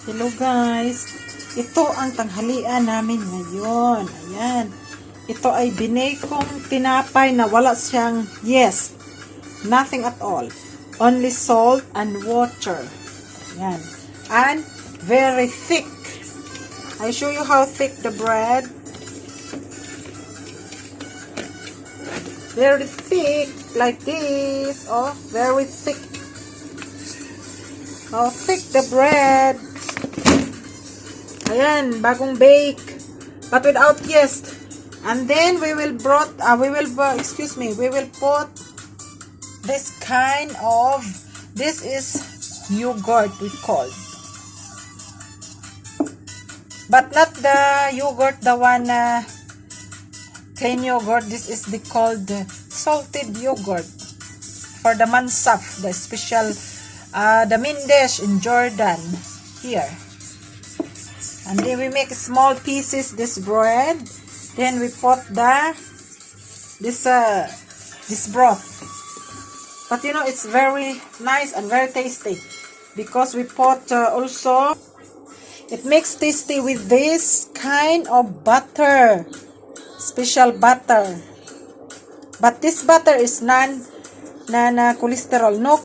Hello guys, ito ang tanghalian namin ngayon. Ayan, ito ay binekong tinapay na wala siyang yeast, nothing at all, only salt and water. Ayan, and very thick. I show you how thick the bread. Very thick, like this. Oh, very thick. How thick the bread. Ayan, bagong bake, but without yeast. And then we will put this kind of, this is yogurt we call, but not the yogurt, the one plain yogurt. This is called salted yogurt for the mansaf, the special, the main dish in Jordan here. And then we make small pieces this bread. Then we put this broth. But you know, it's very nice and very tasty because we put also, it makes tasty with this kind of butter, special butter. But this butter is non cholesterol, no